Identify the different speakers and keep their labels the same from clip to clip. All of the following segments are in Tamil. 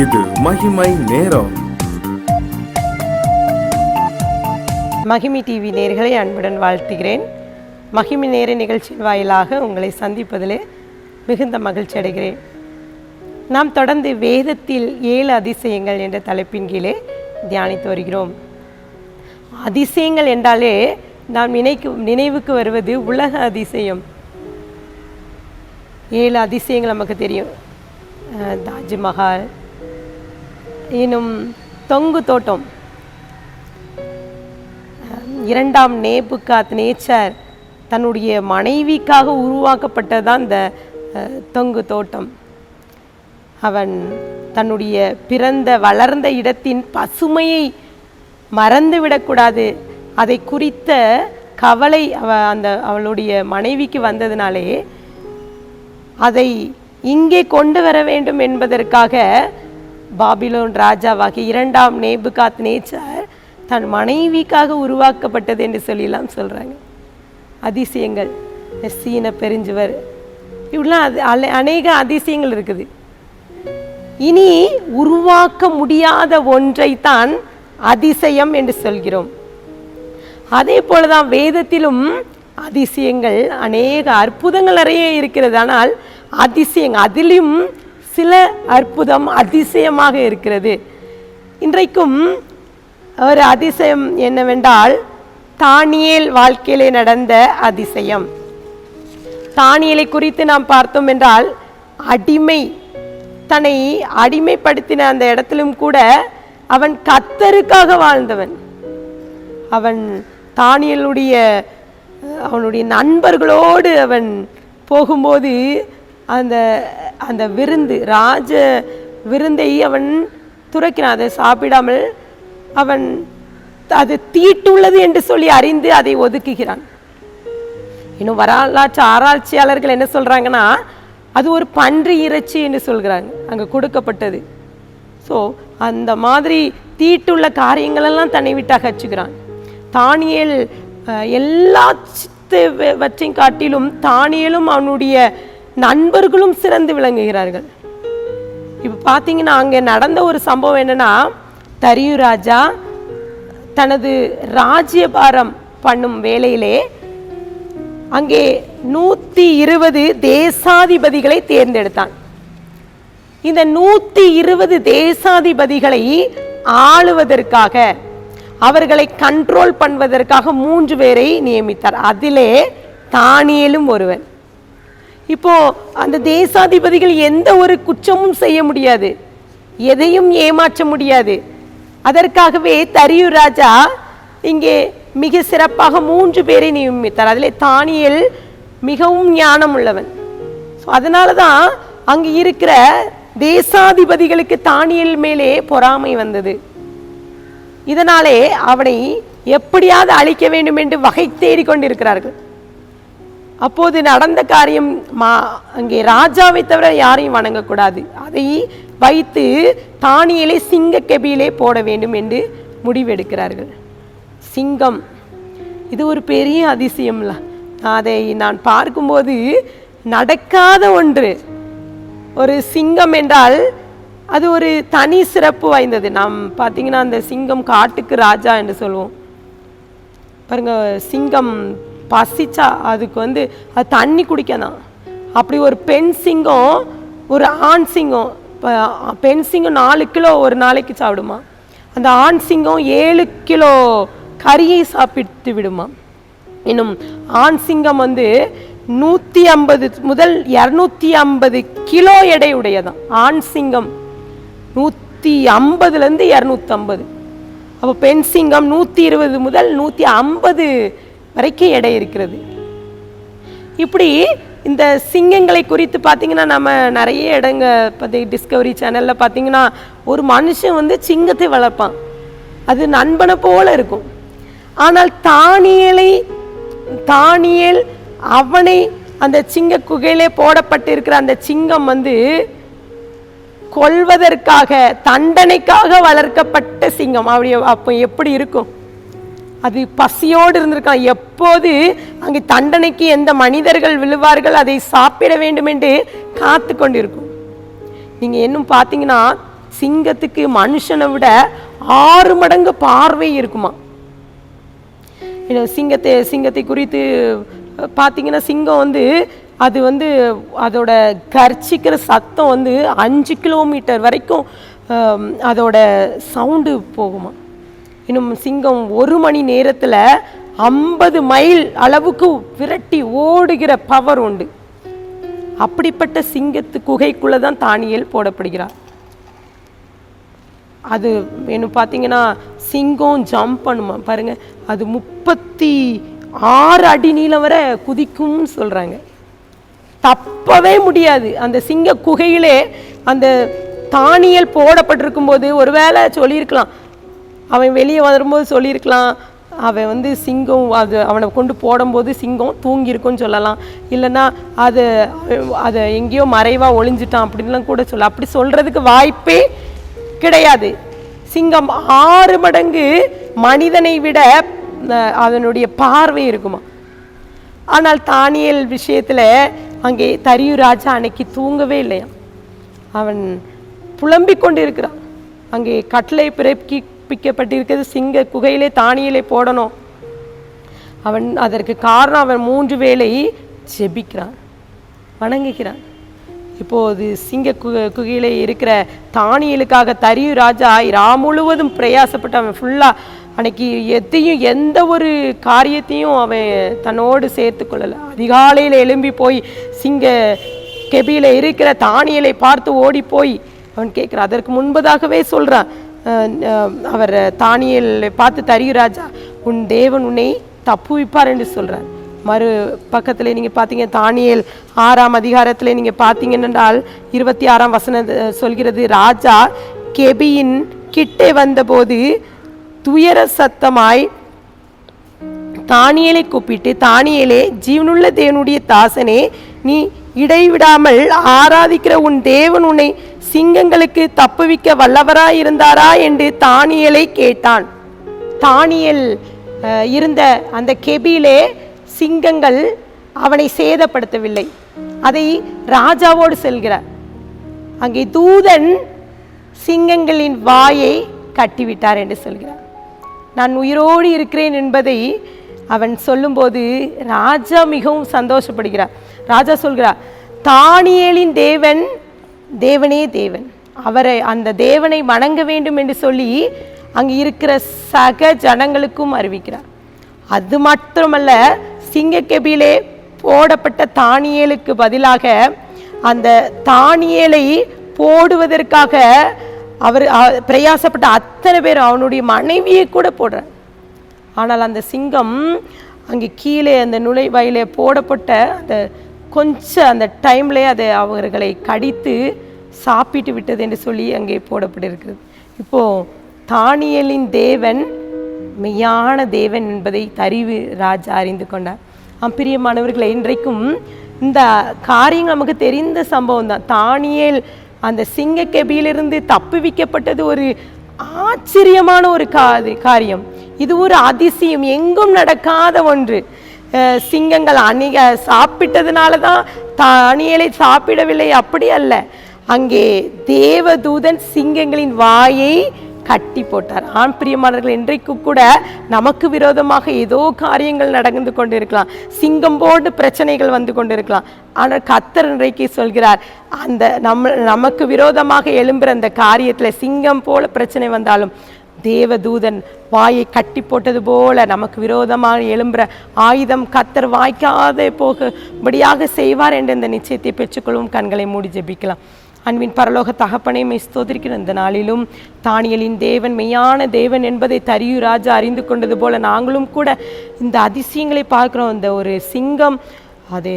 Speaker 1: இது மகிமை நேரம்.
Speaker 2: மகிமை டிவி நேயர்களை அன்புடன் வாழ்த்துகிறேன். மகிமை நேர நிகழ்ச்சியின் வாயிலாக உங்களை சந்திப்பதிலே மிகுந்த மகிழ்ச்சி அடைகிறேன். நாம் தொடர்ந்து வேதத்தில் 7 அதிசயங்கள் என்ற தலைப்பின் கீழே தியானித்து வருகிறோம். அதிசயங்கள் என்றாலே நாம் நினைவுக்கு வருவது உலக அதிசயம். 7 அதிசயங்கள் நமக்கு தெரியும். தாஜ்மஹால், இன்னும் தொங்கு தோட்டம், 2ஆம் நேபுகாத்நேச்சர் தன்னுடைய மனைவிக்காக உருவாக்கப்பட்டதான் இந்த தொங்கு தோட்டம். அவன் தன்னுடைய பிறந்த வளர்ந்த இடத்தின் பசுமையை மறந்துவிடக்கூடாது, அதை குறித்த கவலை அவளுடைய மனைவிக்கு வந்ததினாலே அதை இங்கே கொண்டு வர வேண்டும் என்பதற்காக பாபிலோன் ராஜாவாகிய 2ஆம் நேபுகாத்நேச்சர் தன் மனைவிக்காக உருவாக்கப்பட்டது என்று சொல்லலாம் சொல்கிறாங்க. அதிசயங்கள், சீன பெருஞ்சுவர், இப்படிலாம் அநேக அதிசயங்கள் இருக்குது. இனி உருவாக்க முடியாத ஒன்றைத்தான் அதிசயம் என்று சொல்கிறோம். அதே போலதான் வேதத்திலும் அதிசயங்கள், அநேக அற்புதங்கள் நிறைய இருக்கிறது. ஆனால் அதிசயங்கள், அதிலும் சில அற்புதம் அதிசயமாக இருக்கிறது. இன்றைக்கும் ஒரு அதிசயம் என்னவென்றால், தானியேல் வாழ்க்கையிலே நடந்த அதிசயம். தானியேலை குறித்து நாம் பார்த்தோம் என்றால், தன்னை அடிமைப்படுத்தின அந்த இடத்திலும் கூட அவன் கர்த்தருக்காக வாழ்ந்தவன். அவன் அவனுடைய நண்பர்களோடு அவன் போகும்போது அந்த விருந்து, ராஜ விருந்தை அவன் துறக்கிறான். அதை சாப்பிடாமல் அவன் அது தீட்டுள்ளது என்று சொல்லி அறிந்து அதை ஒதுக்குகிறான். இன்னும் வரலாற்று ஆராய்ச்சியாளர்கள் என்ன சொல்றாங்கன்னா, அது ஒரு பன்றி இறைச்சி என்று சொல்கிறாங்க அங்கே கொடுக்கப்பட்டது. ஸோ அந்த மாதிரி தீட்டுள்ள காரியங்களெல்லாம் தன்னை விட்டு அகற்றுகிறான். தானியேல் எல்லாவற்றையும் காட்டிலும் தானியேலும் அவனுடைய நண்பர்களும் சிறந்து விளங்குகிறார்கள். இப்போ பார்த்தீங்கன்னா, அங்கே நடந்த ஒரு சம்பவம் என்னன்னா, தரியு ராஜா தனது ராஜ்யபாரம் பண்ணும் வேளையிலே அங்கே 120 தேசாதிபதிகளை தேர்ந்தெடுத்தான். இந்த 120 தேசாதிபதிகளை ஆளுவதற்காக, அவர்களை கண்ட்ரோல் பண்ணுவதற்காக 3 பேரை நியமித்தார். அதிலே தானியேலும் ஒருவன். இப்போ அந்த தேசாதிபதிகள் எந்த ஒரு குற்றமும் செய்ய முடியாது, எதையும் ஏமாற்ற முடியாது. அதற்காகவே தரியு ராஜா இங்கே மிக சிறப்பாக 3 பேரை நியமித்தார். அதிலே தானியேல் மிகவும் ஞானம் உள்ளவன். ஸோ அதனால தான் அங்கே இருக்கிற தேசாதிபதிகளுக்கு தானியேல் மேலே பொறாமை வந்தது. இதனாலே அவனை எப்படியாவது அழிக்க வேண்டும் என்று வகை தேடிக் கொண்டிருக்கிறார்கள். அப்போது நடந்த காரியம், அங்கே ராஜாவை தவிர யாரையும் வணங்கக்கூடாது, அதை வைத்து தானியேலை சிங்க கெபியிலே போட வேண்டும் என்று முடிவெடுக்கிறார்கள். சிங்கம், இது ஒரு பெரிய அதிசயம்ல. அதை நான் பார்க்கும்போது நடக்காத ஒன்று. ஒரு சிங்கம் என்றால் அது ஒரு தனி சிறப்பு வாய்ந்தது. நாம் பார்த்தீங்கன்னா, அந்த சிங்கம் காட்டுக்கு ராஜா என்று சொல்லுவோம் பாருங்க. சிங்கம் பசிச்சா அதுக்கு அது தண்ணி குடிக்கதான். அப்படி ஒரு பெண் சிங்கம், ஒரு ஆண் சிங்கம், பெண் சிங்கம் 4 கிலோ ஒரு நாளைக்கு சாப்பிடுமா, அந்த ஆண் சிங்கம் 7 கிலோ கறியை சாப்பிட்டு விடுமா. இன்னும் ஆண் சிங்கம் 150 முதல் 250 கிலோ எடை உடையதான். ஆண் சிங்கம் 150லேருந்து 250. அப்போ பெண் சிங்கம் 120 முதல் 150 வரைக்கும் எடை இருக்கிறது. இப்படி இந்த சிங்கங்களை குறித்து பார்த்தீங்கன்னா, நம்ம நிறைய இடங்க டிஸ்கவரி சேனலில் பார்த்தீங்கன்னா, ஒரு மனுஷன் சிங்கத்தை வளர்ப்பான், அது நண்பனை போல இருக்கும். ஆனால் தானியேல் அவனை அந்த சிங்க குகையிலே போடப்பட்டிருக்கிற அந்த சிங்கம் கொல்வதற்காக, தண்டனைக்காக வளர்க்கப்பட்ட சிங்கம். அப்போ எப்படி இருக்கும்? அது பசியோடு இருந்திருக்கான். எப்போது அங்கே தண்டனைக்கு எந்த மனிதர்கள் விழுவார்கள், அதை சாப்பிட வேண்டும் என்று காத்து கொண்டிருக்கும். நீங்கள் இன்னும் பார்த்தீங்கன்னா, சிங்கத்துக்கு மனுஷனை விட 6 மடங்கு பார்வை இருக்குமா. சிங்கத்தை குறித்து பார்த்தீங்கன்னா, சிங்கம் அது அதோட கர்ச்சிக்கிற சத்தம் 5 கிலோமீட்டர் வரைக்கும் அதோட சவுண்டு போகுமா. இன்னும் சிங்கம் 1 மணி நேரத்தில் 50 மைல் அளவுக்கு விரட்டி ஓடுகிற பவர் உண்டு. அப்படிப்பட்ட சிங்கத்து குகைக்குள்ளே தான் தானியேல் போடப்படுகிறார். அது என்ன பார்த்தீங்கன்னா, சிங்கம் ஜம்ப் பண்ணுமா பாருங்க, அது 36 அடி நீளம் வரை குதிக்கும்னு சொல்கிறாங்க. தப்பவே முடியாது. அந்த சிங்க குகையிலே அந்த தானியேல் போடப்பட்டிருக்கும் போது ஒருவேளை சொல்லியிருக்கலாம், அவன் வெளியே வரும்போது சொல்லியிருக்கலாம், அவன் சிங்கம் அவனை கொண்டு போடும்போது சிங்கம் தூங்கியிருக்குன்னு சொல்லலாம், இல்லைன்னா அதை எங்கேயோ மறைவாக ஒளிஞ்சிட்டான் அப்படின்லாம் கூட சொல்ல. அப்படி சொல்கிறதுக்கு வாய்ப்பே கிடையாது. சிங்கம் 6 மடங்கு மனிதனை விட அதனுடைய பார்வை இருக்குமா. ஆனால் தானியேல் விஷயத்தில் அங்கே தரியு ராஜா அன்னைக்கு தூங்கவே இல்லையா. அவன் புலம்பிக் கொண்டு இருக்கிறான். அங்கே கட்டளை பிறப்பிக்கப்பட்டிருக்கிறது, சிங்க குகையிலே தானியேலை போடணும். அவன் அதற்கு காரணம், அவன் 3 வேளை ஜெபிக்கிறான், வணங்குகிறான். இப்போது சிங்க குகையிலே இருக்கிற தானியேலுக்காக தரியு ராஜா முழுவதும் பிரயாசப்பட்டு அவன் ஃபுல்லாக அன்னைக்கு எந்த ஒரு காரியத்தையும் அவன் தன்னோடு சேர்த்து கொள்ளலை. அதிகாலையில் எழும்பி போய் சிங்க கெபியில் இருக்கிற தானியேலை பார்த்து ஓடி போய் அவன் கேட்குறான். அதற்கு முன்பதாகவே சொல்கிறான், அவர் தானியேலை பார்த்து தரியு ராஜா, உன் தேவன் உன்னை தப்புவிப்பார் என்று சொல்கிறார். மறு பக்கத்தில் நீங்கள் பார்த்தீங்க, தானியேல் 6ஆம் அதிகாரத்தில் நீங்கள் பார்த்தீங்கன்னால் 26ஆம் வசனம் சொல்கிறது, ராஜா கெபியின் கிட்டே வந்தபோது துயர சத்தமாய் தானியேலை கூப்பிட்டு, தானியேலே, ஜீவனுள்ள தேவனுடைய தாசனே, நீ இடைவிடாமல் ஆராதிக்கிற உன் தேவன் உன்னை சிங்கங்களுக்கு தப்புவிக்க வல்லவராயிருந்தாரா என்று தானியேலை கேட்டான். தானியேல் இருந்த அந்த கெபியிலே சிங்கங்கள் அவனை சேதப்படுத்தவில்லை. அதை ராஜாவோடு செல்கிறார். அங்கே தூதன் சிங்கங்களின் வாயை கட்டிவிட்டார் என்று சொல்கிறார். நான் உயிரோடு இருக்கிறேன் என்பதை அவன் சொல்லும்போது ராஜா மிகவும் சந்தோஷப்படுகிறார். ராஜா சொல்கிறார், தானியேலின் தேவன் தேவனே தேவன், அவரை அந்த தேவனை வணங்க வேண்டும் என்று சொல்லி அங்கே இருக்கிற சக ஜனங்களுக்கும் அறிவிக்கிறார். அது மட்டுமல்ல, சிங்கக்கெபியிலே போடப்பட்ட தானியேலுக்கு பதிலாக அந்த தானியேலை போடுவதற்காக அவர் பிரயாசப்பட்ட அத்தனை பேர் அவனுடைய மனைவியை கூட போடுறார். ஆனால் அந்த சிங்கம் அங்கே கீழே அந்த நுழைவாயிலே போடப்பட்ட அந்த டைம்லேயே அதை அவர்களை கடித்து சாப்பிட்டு விட்டது என்று சொல்லி அங்கே போடப்பட்டிருக்கிறது. இப்போது தானியேலின் தேவன் மெய்யான தேவன் என்பதை தரியு ராஜா அறிந்து கொண்டார். பிரியமானவர்களை, இன்றைக்கும் இந்த காரியங்கள் நமக்கு தெரிந்த சம்பவம் தான். தானியேல் அந்த சிங்க கெபியிலிருந்து தப்புவிக்கப்பட்டது ஒரு ஆச்சரியமான ஒரு காரியம். இது ஒரு அதிசயம், எங்கும் நடக்காத ஒன்று. சிங்கங்கள் சாப்பிட்டதுனால தான் தானியேலை சாப்பிடவில்லை, அப்படி அல்ல. அங்கே தேவதூதன் சிங்கங்களின் வாயை கட்டி போட்டார். பிரியமானவர்கள், இன்றைக்கு கூட நமக்கு விரோதமாக ஏதோ காரியங்கள் நடந்து கொண்டு இருக்கலாம், சிங்கம் போன்று பிரச்சனைகள் வந்து கொண்டு இருக்கலாம். ஆனால் கர்த்தர் இன்றைக்கு சொல்கிறார், அந்த நமக்கு விரோதமாக எழும்புற அந்த காரியத்தில் சிங்கம் போல பிரச்சனை வந்தாலும் தேவதூதன் வாயை கட்டி போட்டது போல நமக்கு விரோதமாக எழும்புற ஆயுதம் கர்த்தர் வாய்க்காத போகும்படியாக செய்வார் என்ற இந்த நிச்சயத்தை பெற்றுக்கொள்ளும். கண்களை மூடி ஜெபிக்கலாம். அன்பின் பரலோக தகப்பனை ஸ்தோத்திரிக்கிற இந்த நாளிலும் தானியேலின் தேவன் மெய்யான தேவன் என்பதை தரியு ராஜா அறிந்து கொண்டது போல நாங்களும் கூட இந்த அதிசயங்களை பார்க்கிறோம். இந்த ஒரு சிங்கம், அது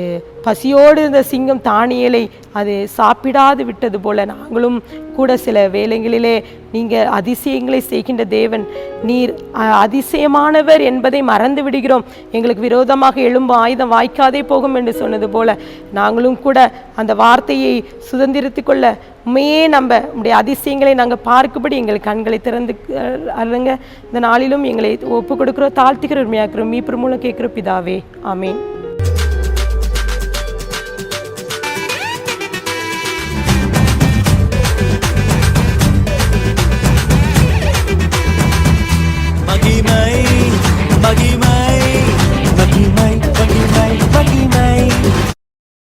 Speaker 2: பசியோடு இருந்த சிங்கம் தானியேலை அது சாப்பிடாது விட்டது போல நாங்களும் கூட சில வேளைகளிலே நீங்கள் அதிசயங்களை செய்கின்ற தேவன், நீர் அதிசயமானவர் என்பதை மறந்து விடுகிறோம். எங்களுக்கு விரோதமாக எழும்பு ஆயுதம் வாய்க்காதே போகும் என்று சொன்னது போல நாங்களும் கூட அந்த வார்த்தையை சுதந்திரித்து கொள்ள உண்மையே உடைய அதிசயங்களை நாங்கள் பார்க்கும்படி எங்கள் கண்களை திறந்து அருங்க. இந்த நாளிலும் எங்களை ஒப்பு கொடுக்கிறோம், தாழ்த்துகிற உண்மையாக்குறோம். மீட்பர் மூலம் கேட்குற பிதாவே, ஆமேன்.